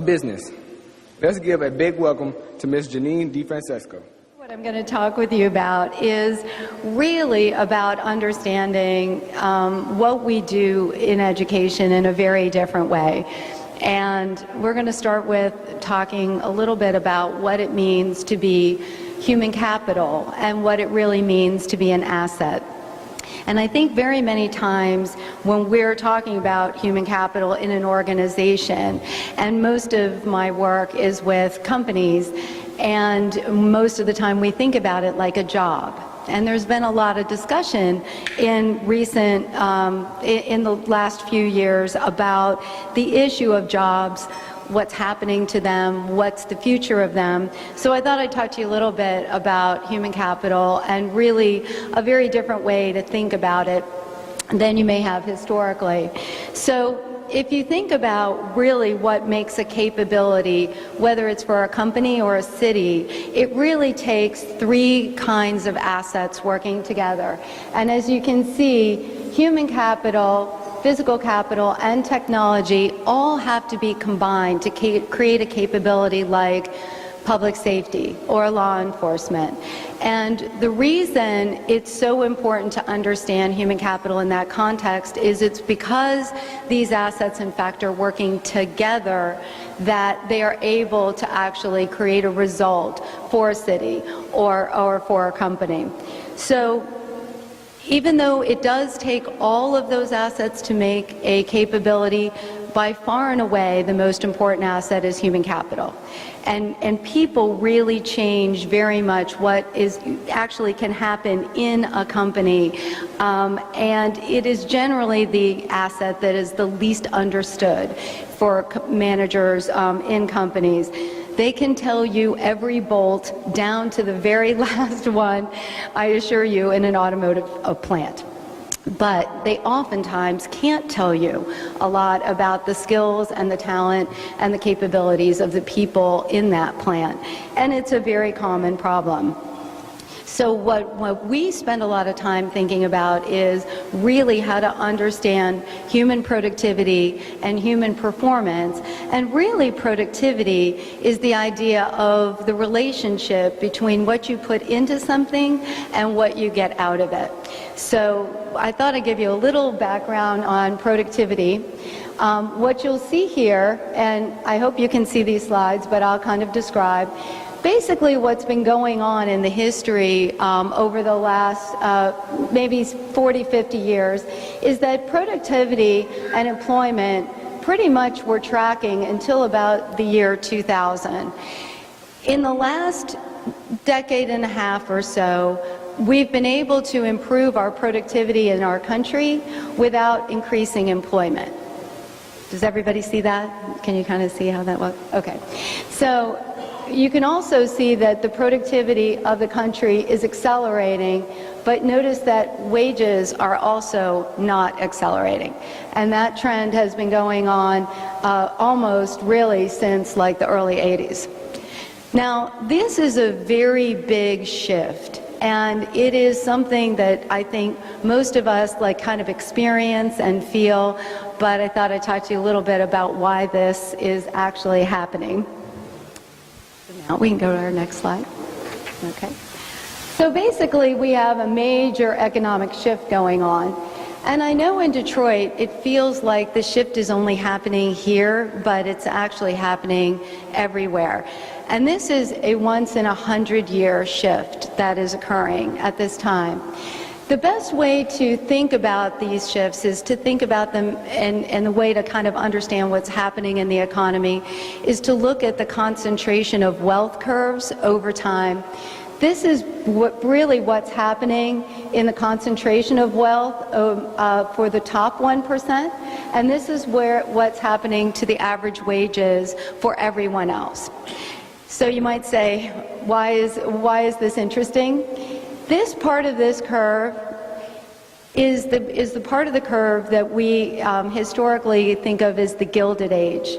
business. Let's give a big welcome to Ms. Jeanne DeFrancisco. What I'm going to talk with you about is really about understanding what we do in education in a very different way. And we're going to start with talking a little bit about what it means to be human capital and what it really means to be an asset. And I think very many times when we're talking about human capital in an organization, and most of my work is with companies, and most of the time we think about it like a job. And there's been a lot of discussion in in the last few years about the issue of jobs, what's happening to them, what's the future of them. So I thought I'd talk to you a little bit about human capital and really a very different way to think about it than you may have historically. So if you think about really what makes a capability, whether it's for a company or a city, it really takes three kinds of assets working together. And as you can see, human capital, physical capital, and technology all have to be combined to create a capability like public safety or law enforcement. And the reason it's so important to understand human capital in that context is it's because these assets, in fact, are working together that they are able to actually create a result for a city or for a company. So even though it does take all of those assets to make a capability, by far and away the most important asset is human capital. And people really change very much what is actually can happen in a company. And it is generally the asset that is the least understood for managers in companies. They can tell you every bolt down to the very last one, I assure you, in an automotive plant. But they oftentimes can't tell you a lot about the skills and the talent and the capabilities of the people in that plant. And it's a very common problem. So what we spend a lot of time thinking about is really how to understand human productivity and human performance. And really productivity is the idea of the relationship between what you put into something and what you get out of it. So I thought I'd give you a little background on productivity. What you'll see here, and I hope you can see these slides, but I'll kind of describe basically what's been going on in the history over the last maybe 40, 50 years is that productivity and employment pretty much were tracking until about the year 2000. In the last decade and a half or so, we've been able to improve our productivity in our country without increasing employment. Does everybody see that? Can you kind of see how that works? Okay. So you can also see that the productivity of the country is accelerating, but notice that wages are also not accelerating. And that trend has been going on almost really since like the early 80s. Now, this is a very big shift. And it is something that I think most of us like kind of experience and feel, but I thought I'd talk to you a little bit about why this is actually happening. Now we can go to our next slide. Okay. So basically we have a major economic shift going on. And I know in Detroit it feels like the shift is only happening here, but it's actually happening everywhere. And this is a once-in-a-100-year shift that is occurring at this time. The best way to think about these shifts is to think about them, and the way to kind of understand what's happening in the economy is to look at the concentration of wealth curves over time. This is really what's happening in the concentration of wealth for the top 1%, and this is what's happening to the average wages for everyone else. So you might say, why is this interesting? This part of this curve is the part of the curve that we historically think of as the Gilded Age.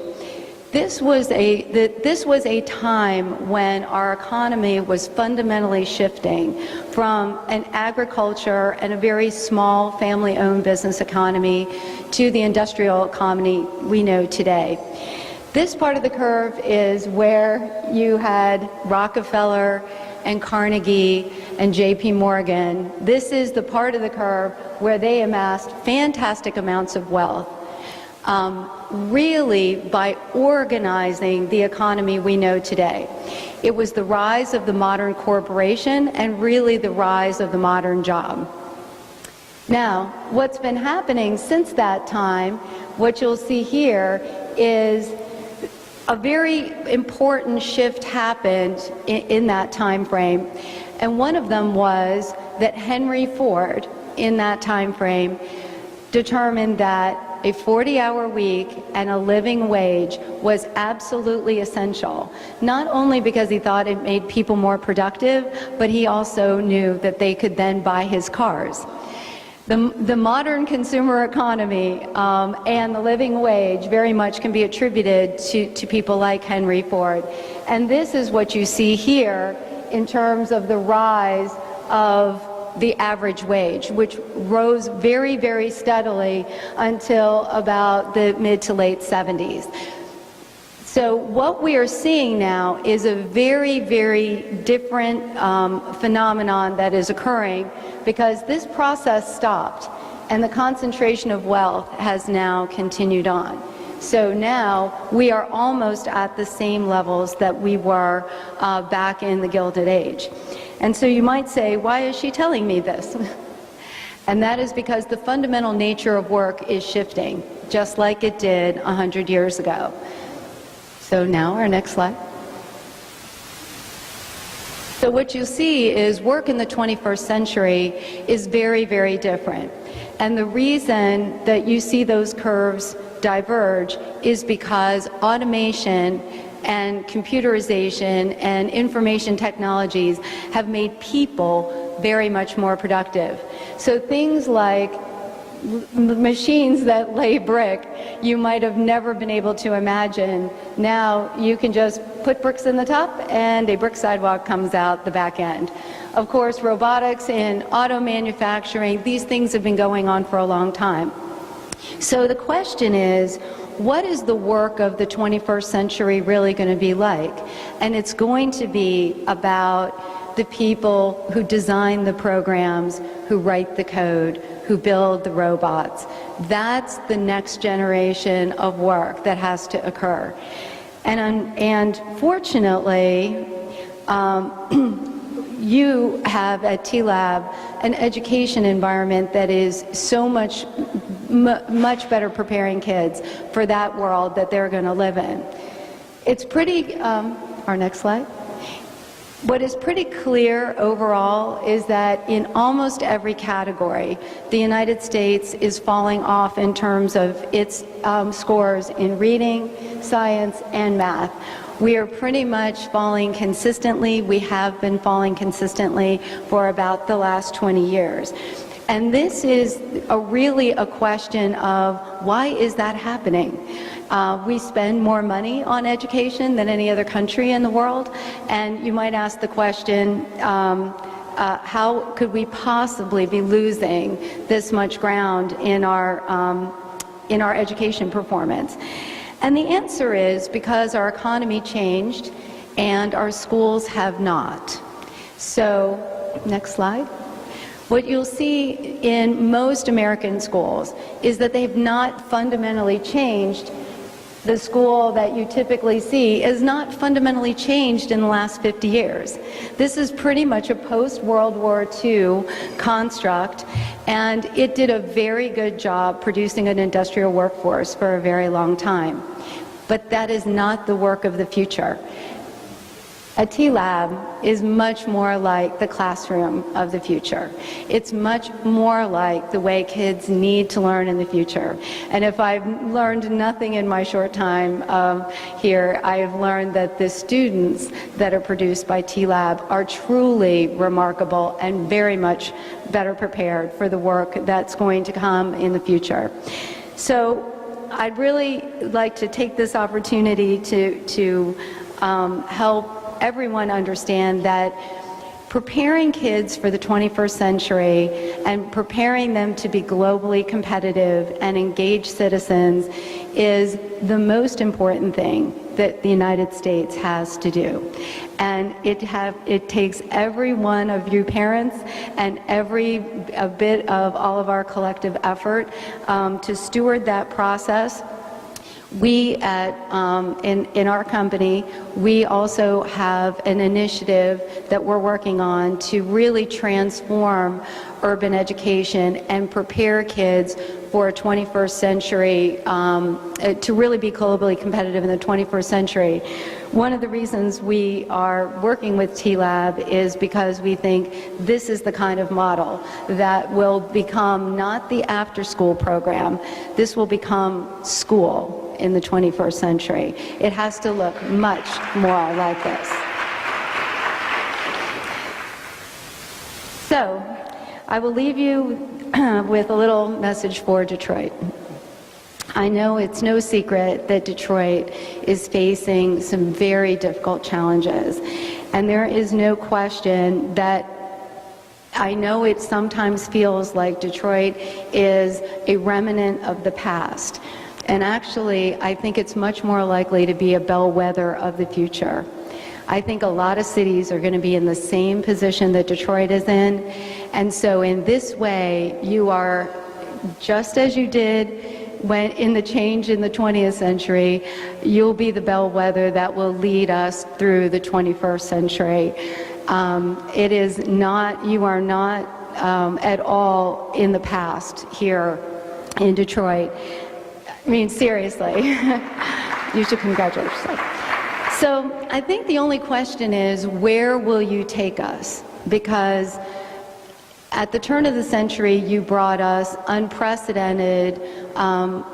This was a time when our economy was fundamentally shifting from an agriculture and a very small family-owned business economy to the industrial economy we know today. This part of the curve is where you had Rockefeller and Carnegie and J.P. Morgan. This is the part of the curve where they amassed fantastic amounts of wealth, really by organizing the economy we know today. It was the rise of the modern corporation and really the rise of the modern job. Now, what's been happening since that time, what you'll see here is a very important shift happened in that time frame. And one of them was that Henry Ford, in that time frame, determined that a 40-hour week and a living wage was absolutely essential, not only because he thought it made people more productive, but he also knew that they could then buy his cars. The modern consumer economy and the living wage very much can be attributed to people like Henry Ford. And this is what you see here in terms of the rise of the average wage, which rose very, very steadily until about the mid to late 70s. So what we are seeing now is a very, very different phenomenon that is occurring, because this process stopped and the concentration of wealth has now continued on. So now we are almost at the same levels that we were back in the Gilded Age. And so you might say, why is she telling me this? And that is because the fundamental nature of work is shifting, just like it did 100 years ago. So now our next slide. So what you see is work in the 21st century is very, very different. And the reason that you see those curves diverge is because automation and computerization and information technologies have made people very much more productive. So things like machines that lay brick, you might have never been able to imagine. Now you can just put bricks in the top and a brick sidewalk comes out the back end. Of course, robotics in auto manufacturing, these things have been going on for a long time. So the question is, what is the work of the 21st century really going to be like? And it's going to be about the people who design the programs, who write the code, who build the robots. That's the next generation of work that has to occur. And fortunately, you have at T.LAB an education environment that is so much better preparing kids for that world that they're going to live in. It's pretty, our next slide. What is pretty clear overall is that in almost every category, the United States is falling off in terms of its scores in reading, science, and math. We are pretty much falling consistently. We have been falling consistently for about the last 20 years. And this is really a question of why is that happening? We spend more money on education than any other country in the world, and you might ask the question, how could we possibly be losing this much ground in our education performance? And the answer is because our economy changed and our schools have not. So, next slide. What you'll see in most American schools is that they've not fundamentally changed. The school that you typically see is not fundamentally changed in the last 50 years. This is pretty much a post-World War II construct, and it did a very good job producing an industrial workforce for a very long time. But that is not the work of the future. A T.LAB is much more like the classroom of the future. It's much more like the way kids need to learn in the future. And if I've learned nothing in my short time here, I have learned that the students that are produced by T.LAB are truly remarkable and very much better prepared for the work that's going to come in the future. So I'd really like to take this opportunity to help everyone understand that preparing kids for the 21st century and preparing them to be globally competitive and engaged citizens is the most important thing that the United States has to do. And it takes every one of you parents and a bit of all of our collective effort to steward that process. We in our company, we also have an initiative that we're working on to really transform urban education and prepare kids for a 21st century, to really be globally competitive in the 21st century. One of the reasons we are working with T.LAB is because we think this is the kind of model that will become not the after-school program, this will become school in the 21st century. It has to look much more like this. So, I will leave you with a little message for Detroit. I know it's no secret that Detroit is facing some very difficult challenges, and there is no question that I know it sometimes feels like Detroit is a remnant of the past, and actually I think it's much more likely to be a bellwether of the future. I think a lot of cities are going to be in the same position that Detroit is in, and so in this way you are, just as you did when in the change in the 20th century, you'll be the bellwether that will lead us through the 21st century. It is not, you are not at all in the past here in Detroit. I mean, seriously, you should congratulate yourself. So I think the only question is, where will you take us? Because at the turn of the century, you brought us unprecedented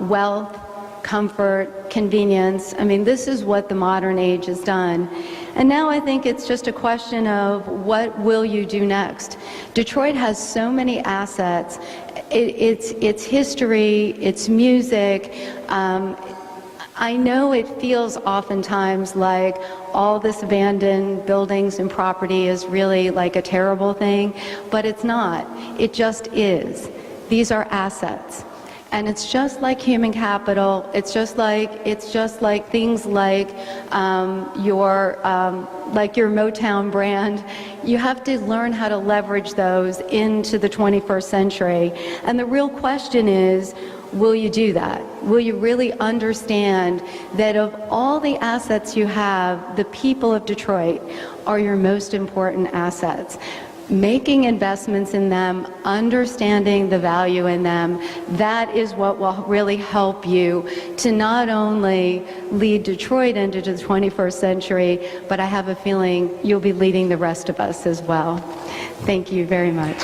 wealth, comfort, convenience. I mean, this is what the modern age has done. And now I think it's just a question of what will you do next? Detroit has so many assets. It's history, it's music. I know it feels oftentimes like all this abandoned buildings and property is really like a terrible thing, but it's not. It just is. These are assets. And it's just like human capital. It's just like things like your Motown brand. You have to learn how to leverage those into the 21st century. And the real question is, will you do that? Will you really understand that of all the assets you have, the people of Detroit are your most important assets? Making investments in them, understanding the value in them, that is what will really help you to not only lead Detroit into the 21st century, but I have a feeling you'll be leading the rest of us as well. Thank you very much.